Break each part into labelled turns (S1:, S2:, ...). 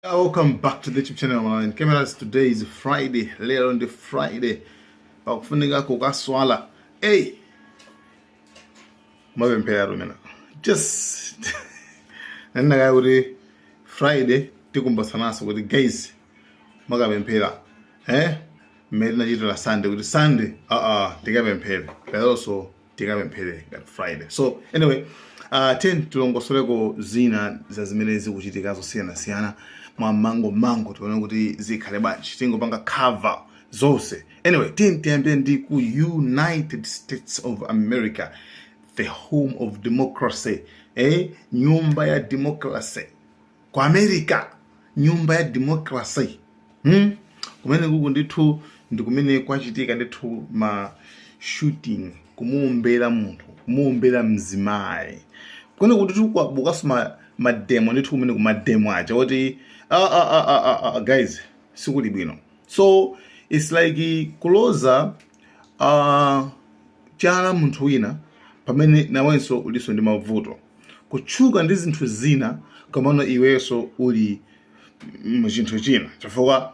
S1: Welcome back to the YouTube channel, man. Cameras, today is Friday. Later on the Friday, bakufunika kukaswala. Hey, mavempera mina. Just nanaga kuti Friday tikumbasanaso kuti guys magavempera. Mmene nachitira Sunday kuti Sunday tikavempere. But also tikavempere got Friday. So anyway, 10 tulongosoleko zina za zimene zikuchitika zosiyana mango tione kuti zikhale bwanji tingopanga cover zonse. Anyway, tiyambe ndi ku United States of America, the home of democracy. Nyumba ya democracy ku America, nyumba ya democracy. Kumene kuku ndithu ndikumene kwachitika ndithu ma shooting, kumuombera munthu, kumuombera mzimayi. Kune kuti tukwabuka mademo ndithu kumene kumademo aja kuti guys sikuli bwino. So it's like kuloza chala munthu wina pamene nawenso uliso ndi mavuto, kutchuka ndi zinthu zina kamano iwenso uli mchinthu china chifukwa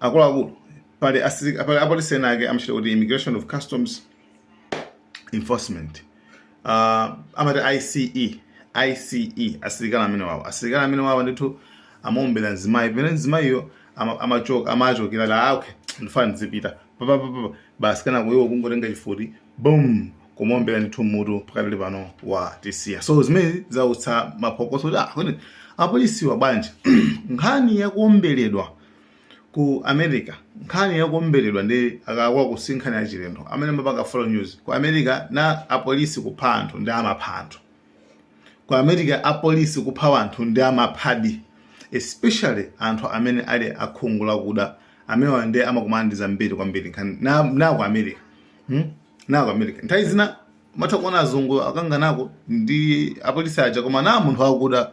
S1: akuluakulu pali apolisi ake amachita kuti Immigration of Customs Enforcement, amati ICE asilikali amene wawo ndithu amaombera mzimayi pamene mzimayiyo amachokera la okay ndifana ndizipita basi kana kuyiwo kungotenga chifuti boom kumuombera ndithu mutu pakati pano wa tisiya. So zimene zautsa maphokoso kuti apolisiwa bwanji nkhani yakuomberedwa ku America, nkhani yakuomberedwa ndi akakwa kusinkhani ya chilendo amene mapanga follow news ku America na apolisi kupha anthu ndi amapha anthu. Ku America apolisi kupha anthu ndi amaphadi, especially anthu amene ali akhungula kuda amene ndi amakumandiza mbiri kwambiri nkhani na ku America. Na ku America nthawi zina matha kuona azungu akanganako ndi apolisi aja koma na munthu akuda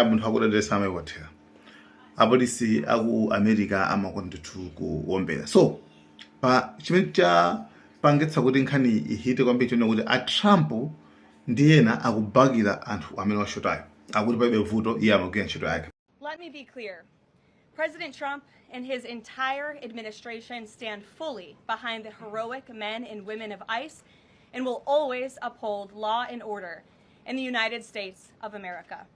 S1: munthu akuda ndese amayiwothera. Apolisi aku America amakondithu kuombera. So pa chimene cha pangetsa kuti nkhani ihite kwambiri chone kuti a Trump ndi yena akubakira anthu amene washotayo akuti paibe vuto iye amagwira ntchito yake.
S2: Let me be clear. President Trump and his entire administration stand fully behind the heroic men and women of ICE and will always uphold law and order in the United States of America.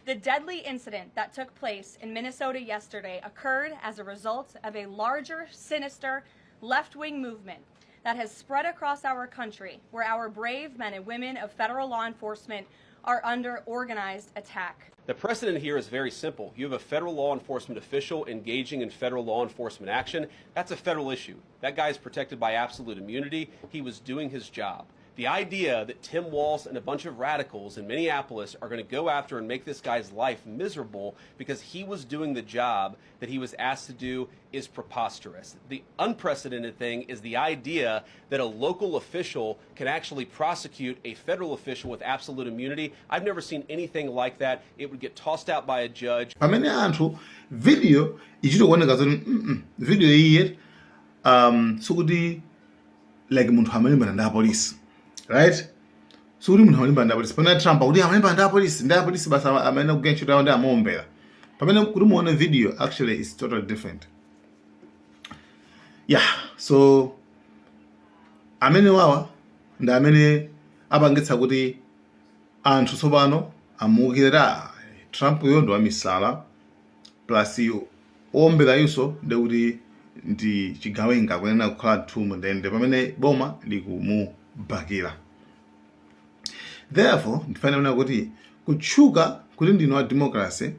S2: The deadly incident that took place in Minnesota yesterday occurred as a result of a larger, sinister, left-wing movement that has spread across our country, where our brave men and women of federal law enforcement are under organized attack.
S3: The precedent here is very simple. You have a federal law enforcement official engaging in federal law enforcement action. That's a federal issue. That guy is protected by absolute immunity. He was doing his job. The idea that Tim Walz and a bunch of radicals in Minneapolis are going to go after and make this guy's life miserable because he was doing the job that he was asked to do is preposterous. The unprecedented thing is the idea that a local official can actually prosecute a federal official with absolute immunity. I've never seen anything like that. It would get tossed out by a judge.
S1: Pamene anthu video ichitokuoneka zoti video iye sukuti like munthu amalimbana ndi apolisi. Right? So uri munthu amalimbana ndi apolisi. Pamene Trump akuti amalimbana ndi apolisi basa amene kugwira ntchito yawo ndi amuombera. Pamene kuti muone video actually is totally different. Yeah, so amene wawa ndi amene apangitsa kuti anthu tsopano amukira Trump yondo wamisala plus ombera yuso ndi kuti ndi chigawenga kunena kukhala thumu ndende pamene boma likumubakira. Therefore ndifanira kuti kutchuka kuti ndino wa democracy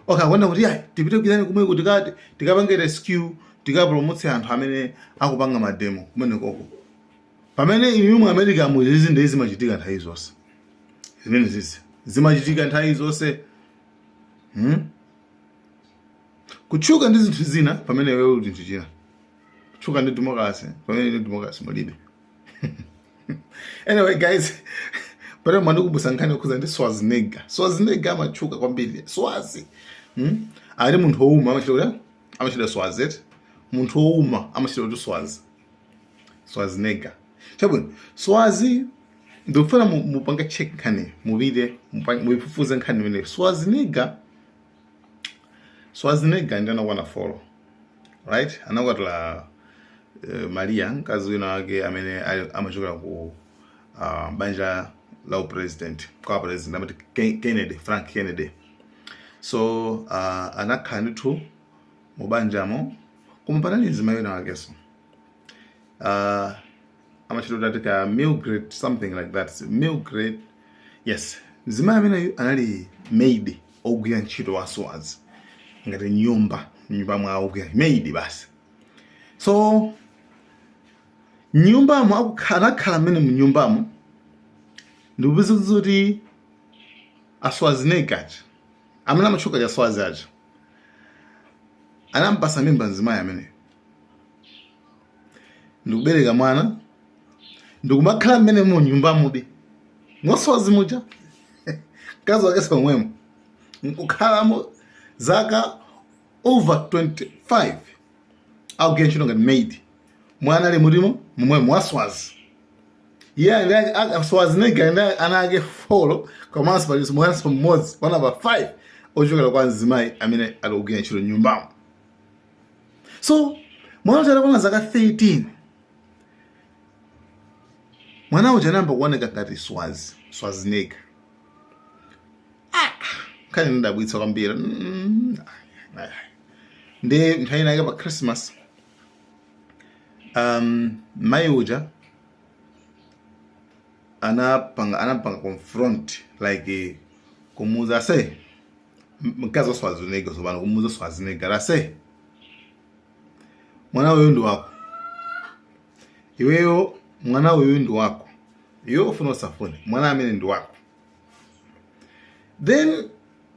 S1: kwenda kuti tipite kuyani kumwe kuti kati tikapange rescue tikapromotse anthu amene akupanga mademo kumene koko. Pamene inu mu America muzizi ndi zimachitika nthawi zonse. Zimene zizi zimachitika nthawi zonse. Kutchuka ndi zinthu zina pamene wewe uli nthu china. Kutchuka ndi democracy pamene ndi democracy mulibe. Anyway guys, pale mwana kubusa nkhani kuza ndi Schwarzenegger amatchuka kwambiri. Swazi. Ali munthu ouma amachita Swazi. Munthu ouma amachita kuti Swazi. Schwarzenegger. Chabwino, Swazi ndofuna mupanga check nkhani muvide muifufuze nkhani mene Schwarzenegger Schwarzenegger ndi anakuwa na follow, right? Anakwatula Maria mkazi wina wake amene amachokera ku banja la president kwa president amati Kennedy, Frank Kennedy. So anakhala ndithu mubanjamo kumpatani nzima wina wakeso amachitota tika Mildred something like that. Mildred, yes, nzima amene anali maid ogwira ntchito wa swazi ngati nyumba mwa ogwira maid basi. So nyumbamo anakhala mmene mu nyumbamo ndikubiza kuti Schwarzenegger amene amachoka cha swazi aja anampasa mimba nzimayi amene ndikubereka mwana ndikumakhala mmene mu nyumbamo bi mwaswazi muja kazi wakesa omwemo nkukhalamo zaka over 25 akugwira ntchito ngati maid. Mwana ali mulimo momwe mwaswazi Schwarzenegger anake follow komanso paliso mwana mmodzi wana pa 5 ochokera kwa nzimayi amene akugwira ntchito nyumbamo. So mwana uja anakuwa zaka 13. Mwana uja anayamba kuoneka ngati Schwarzenegger. Kani ndabwitsa kwambiri. Ndi nthawi inayika pa Christmas mayi uja anapanga confront like kumuza se mkazi wa Schwarzenegger sobana kumuza Schwarzenegger ase mwana wewe ndo wako iweyo mwana wewe ndo wako yo ufuna usafune mwana amene ndo wako. Then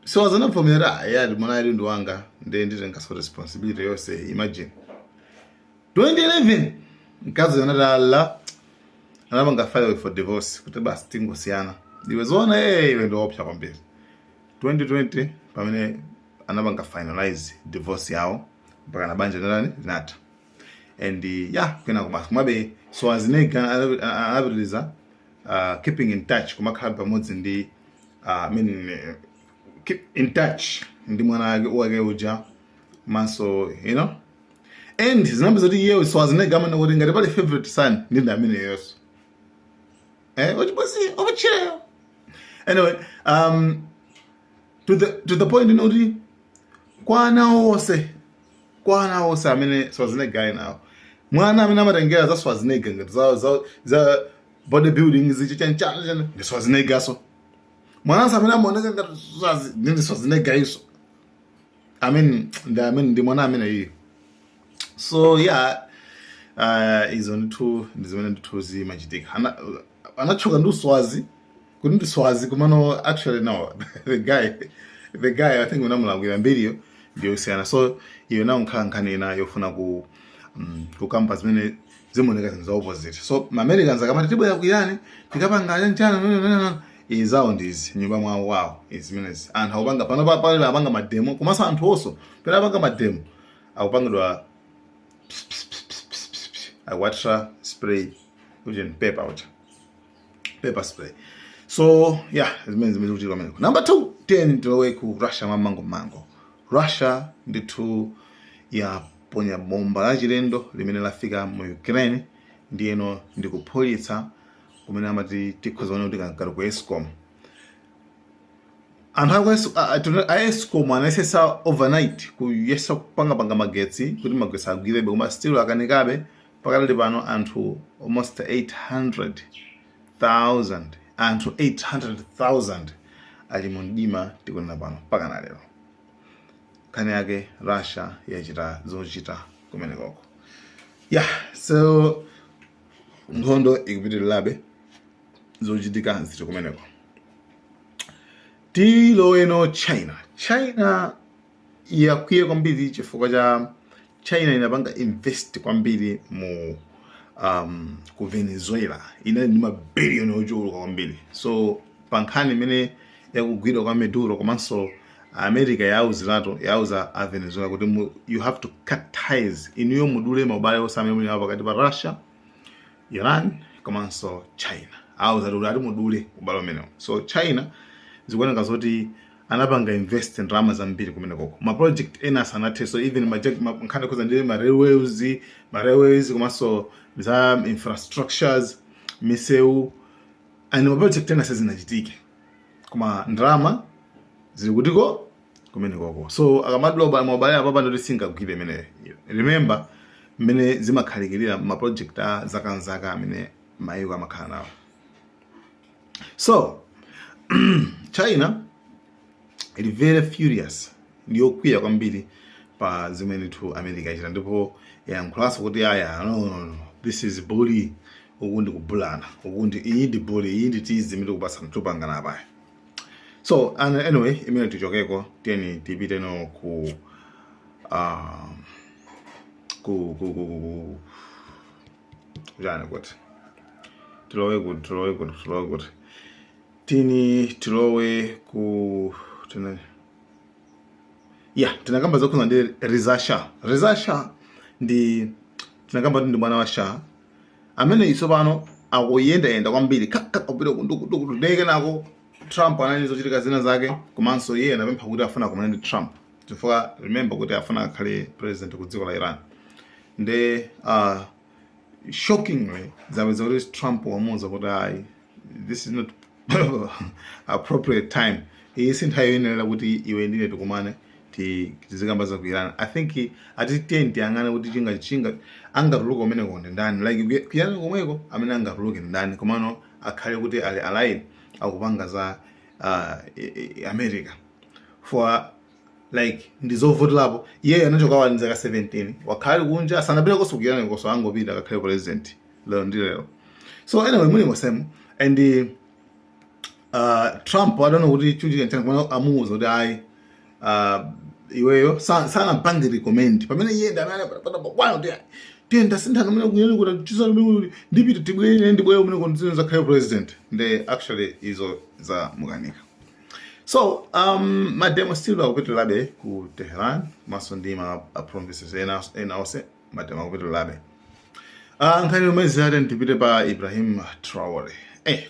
S1: so azanapomera yali mwana ali ndo wanga ndende ngaso responsibility yose. Imagine 2011 mkazi anatala anapanga file for divorce kuti basi tingosiyana iwe zona iwe ndo option kwambiri. 2020 pamene anapanga finalize divorce yao mpaka na banja ndani nata and kwena kubasa kumabe Schwarzenegger anabiliza keeping in touch kumakhala pamodzi ndi keep in touch ndi mwana wake uja maso and zinambe zoti yewe Schwarzenegger amene kuti ngati pali favorite son ndi ndamene yeso ochiposi. Anyway, to the point kuti kwana wose amene Schwarzenegger ali nawo mwana amene amatengera za Schwarzenegger ngati za bodybuilding zichichanchana ndi Schwarzenegger so mwana amene amaoneka ngati ndi Schwarzenegger iso ndi mwana amene iye. So izo ndizimene ndithuzi machitika anachoka ndi uswazi kuti ndi swazi kumano actually no the guy I think unamulangwira mbiriyo ndio usiyana. So iyo nawo nkhalankhani ina yofuna ku campus zimene zimoneka za opposite. So Americans akamati tibwera kuyani tikapanga njana izawo ndizi nyumba mwawo wawo izimenezi anthu akupanga pano pali apanga mademo komanso anthu onso pena apanga mademo akupangidwa water spray ujeni paper spray. So zimene kuti kwameneko. Number 2 10 tilowe ku Russia mango. Russia ndithu yaponya bomba la chilendo limene lafika mu Ukraine ndiyeno ndikuphulitsa kumene amati tikhoza kuti kali ku Eskom. Anthu a Eskom anayesesa overnight kuyesa kupanga magetsi kuti magetsi agwirebe koma still akanikabe pakali pano anthu almost 800,000 ali mu mdima tikunena pano mpaka na lero. Kani yake Russia yachita zochita kumenekoko. So nkhondo ikupitirirabe zochitika ziti kumeneko. Tiloweno China yakwiye kwambiri chifukwa cha China inapanga invest kwambiri mu ku Venezuela ina ndi mabiliyoni ochuluka kwambiri. So pankhani imene yakugwidwa kwa Maduro komanso America yauza a Venezuela kuti you have to cut ties inuyo mudule mabale osame muli pakati pa Russia, Iran komanso China. Auza kuti ati mudule ubalo meneo. So China zikuoneka zoti anapanga invest ndrama zambiri kumene koko ma project ena sanathe so even nkhani kuza ndi ma railways komanso za infrastructures misewu and ma project ena sezinachitike koma ndrama zili kutiko kumene koko so akamadloba mobile apapa ndoti singagwire imene remember mmene zimakhalikirira ma project zakanzaka amene mayiko amakhala nawo so China is very furious ndiyo kwiya kwambiri pa zimene tu America ichita ndipo yankhulaso kuti no, this is bully ukundi kubulana ukundi iyi ndi bully iyi ndi tizi imene kupasa mtupangana apa so anyway imene tichokeko tiyeni tipite no ku jana kuti tilowe kuti tilowe ku tinakamba zokhuza ndi Reza Shah ndi tinakamba ndi mwana wa Shah amene iso pano akuyenda kwambiri kakapita kundeke nako Trump anali zochitika zina zake komanso iye anapempha kuti afuna kumana ndi Trump chifukwa remember kuti afuna akhale president ku dziko la Iran nde shockingly zaweza kuti Trump wamuza kuti this is not appropriate time isi nthawi yenera kuti iwe ndine tikumane tizikamba za ku Iran I think atitenti angana kuti chinga angatuluka umene konde ndani like kuyana komweko amene angatuluke ndani komano akhale kuti ali align akupanga za America for like ndizovotelapo iye anachoka wanza ka 17 wakhale kunja asanapita kusukirana koso angopita akakhale president lero ndilero so anyway muli mosemo and Trump I don't know kuti chuji ntana amuza kuti iweyo sana bangi recommend pamene iye ndamana kwana kuti tenda sinthana mene kunyeni kuti chisana mene ndipita tibwene ndibweyo mene konzinza zakhale president nde actually izo za mukanika so my demo still akupita labe ku Tehran maso ndi ma provinces ena ose my demo akupita labe nkhani umezi ate ndipite pa Ibrahim Traore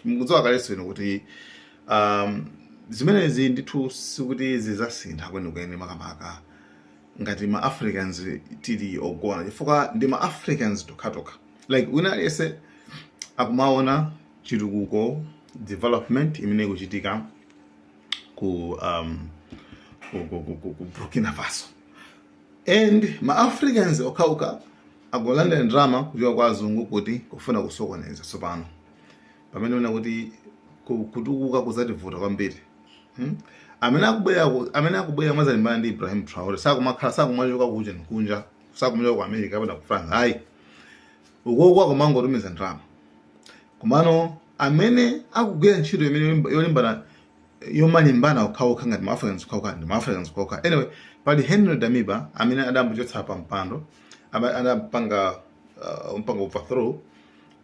S1: mkudziwa kaleso ino kuti zimenezi ndithu sikuti zizasintha kwenikweni makamaka ngati ma Africans tili ogona chifukwa ndi ma Africans tokatoka like wina yese akumaona chitukuko development imene kuchitika ku Burkina Faso and ma Africans okauka agolanda drama kujiwa kwa azungu kuti kufuna kusokoneza sopano pamene una kuti kutukuka kuzativuta kwambiri amene akubwera mazalimbana ndi Ibrahim Traore sakumachoka kuja nkunja sakumachoka ku America kapena ku France hayi ukokwa komango tumiza drama kumano amene akugwera ntchito imene yolimbana yomalimbana ukauka ngati ma Africans ukauka ndi ma Africans ukauka anyway pali Henry Damiba amene adambuchotsa pa mpando adapanga mpanga overthrow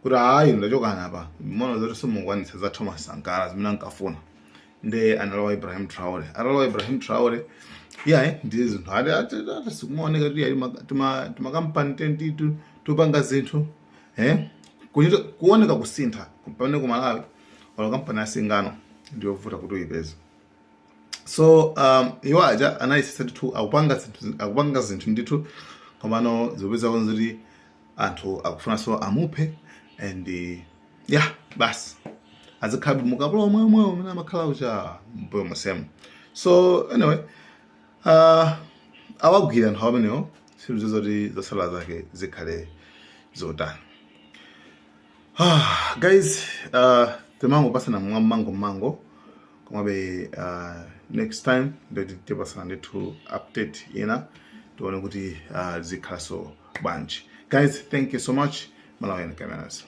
S1: kuti hayi ndachokana apa mona zoti simungwanitsa za Thomas Sankara zimene ankafuna nde analowa Ibrahim Traore ndi zinthu ati sikumaoneka kuti timakampani tentitu tupanga zinthu kuoneka kusintha pamene ku Malawi wala kampani asingano ndiyovuta kuti uyipeze so iwo aja anayisisa ndithu akupanga zinthu ndithu komano zopeza konzoti anthu akufuna so amuphe and basi azikhabi mukapolo mwemwe umene amakhala ucha mpoyo mosemo so anyway awagwira anthu amenewo sizo zoti zasala zake zikhale zotani guys temango pasana mango komabe next time ndoti pasana ndithu update ina tuone kuti zikhala so bunch guys thank you so much Malawian Cameras.